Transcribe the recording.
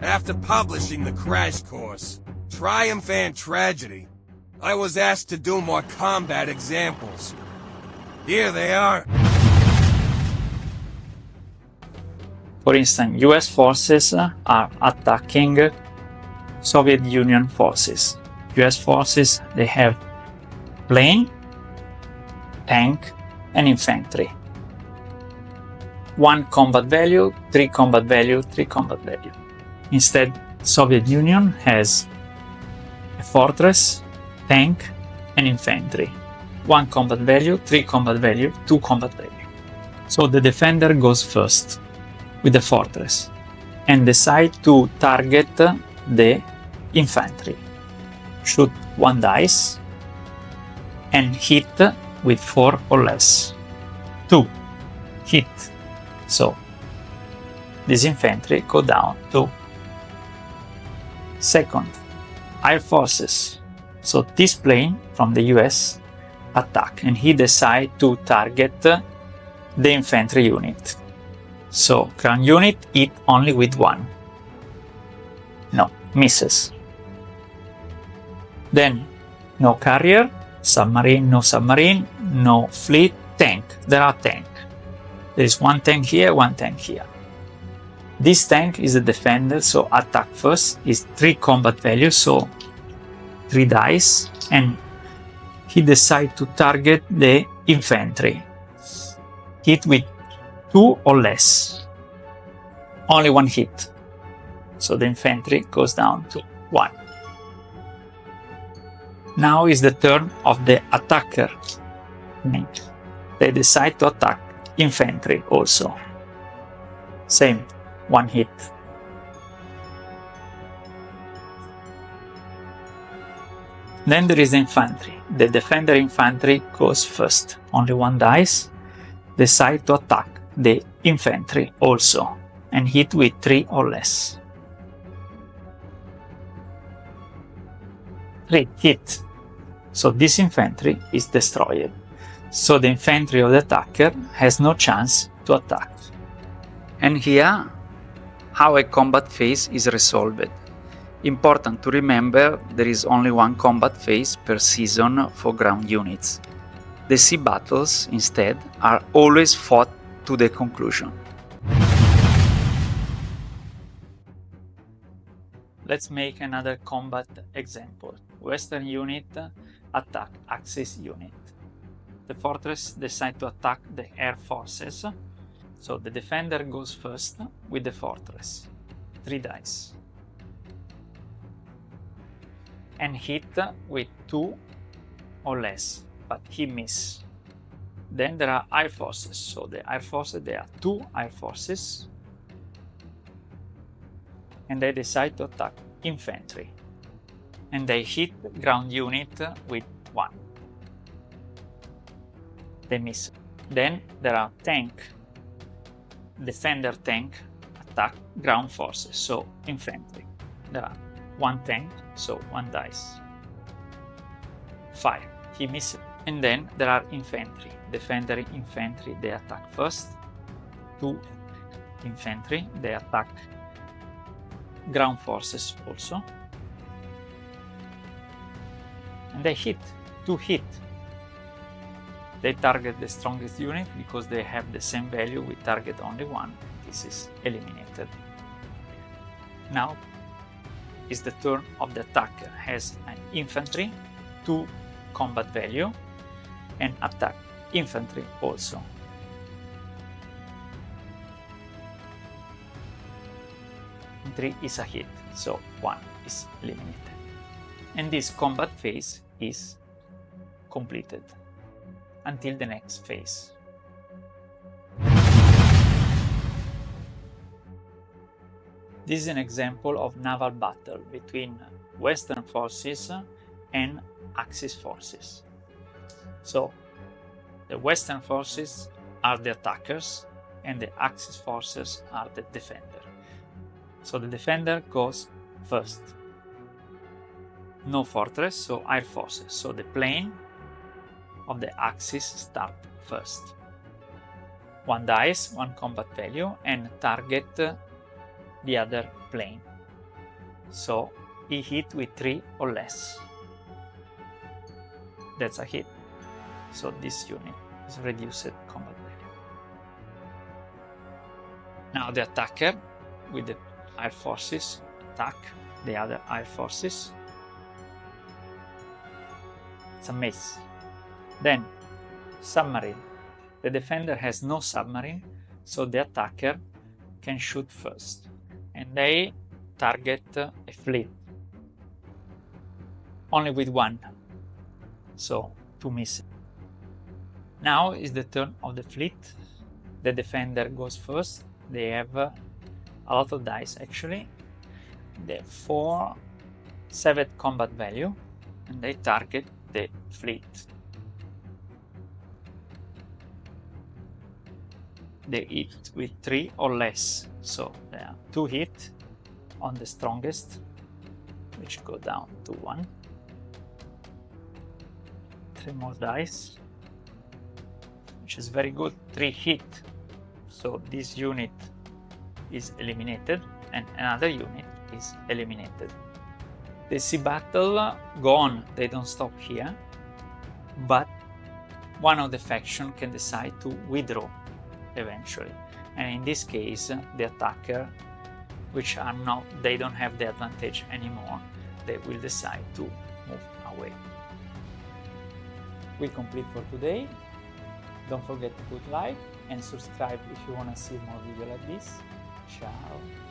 After publishing the crash course, Triumph and Tragedy, I was asked to do more combat examples. Here they are. For instance, US forces are attacking Soviet Union forces. US forces, they have plane, tank, and infantry. 1 combat value, 3 combat value, 3 combat value. Instead, Soviet Union has a fortress, tank, and infantry. 1 combat value, 3 combat value, 2 combat value. So the defender goes first with the fortress and decide to target the infantry. Shoot 1 dice and hit with 4 or less. 2. Hit. So this infantry go down 2. Second, air forces. So this plane from the US attack and he decide to target the infantry unit. So ground unit hit only with 1. No, misses. Then no carrier, submarine, no fleet, tank. There are tank. There is 1 tank here, 1 tank here. This tank is a defender, so attack first is 3 combat value, so 3 dice, and he decide to target the infantry. Hit with 2 or less. Only 1 hit. So the infantry goes down to 1. Now is the turn of the attacker. They decide to attack infantry also. Same, 1 hit. Then there is the infantry. The defender infantry goes first. Only 1 dice. Decide to attack the infantry also and hit with 3 or less. 3 hit. So this infantry is destroyed. So the infantry of the attacker has no chance to attack. And here, how a combat phase is resolved. Important to remember, there is only 1 combat phase per season for ground units. The sea battles, instead, are always fought to the conclusion. Let's make another combat example. Western unit attack Axis unit. The fortress decide to attack the air forces. So the defender goes first with the fortress. 3 dice. And hit with 2 or less, but he miss. Then there are air forces. So the air forces, there are 2 air forces. And they decide to attack infantry. And they hit ground unit with 1. They miss. Then there are tank. Defender tank attack ground forces, so infantry. There are 1 tank, so 1 dice. 5. He misses. And then there are infantry. Defender infantry, they attack first. 2 infantry, they attack ground forces also. And they hit. 2 hit. They target the strongest unit because they have the same value. We target only 1. This is eliminated. Now is the turn of the attacker. Has an infantry, 2 combat value, and attack infantry also. Infantry is a hit, so 1 is eliminated. And this combat phase is completed until the next phase. This is an example of naval battle between Western forces and Axis forces. So the Western forces are the attackers and the Axis forces are the defender. So the defender goes first. No fortress, so air forces. So the plane of the Axis start first. 1 dice, 1 combat value, and target the other plane. so he hit with 3 or less. That's a hit. So this unit is reduced combat value. Now the attacker with the air forces attack the other air forces. It's a miss. Then submarine. The defender has no submarine, so the attacker can shoot first. And they target a fleet. Only with 1. So 2 misses. Now is the turn of the fleet. The defender goes first. They have a lot of dice actually. They 7 combat value, and they target the fleet. They hit with 3 or less, so there are 2 hits on the strongest, which go down to 1. 3 more dice, which is very good. 3 hit, so this unit is eliminated and another unit is eliminated. The sea battle go on, they don't stop here, but one of the faction can decide to withdraw eventually, and in this case the attacker, which are not, they don't have the advantage anymore, they will decide to move away. We complete for today. Don't forget to put like and subscribe if you want to see more videos like this. Ciao!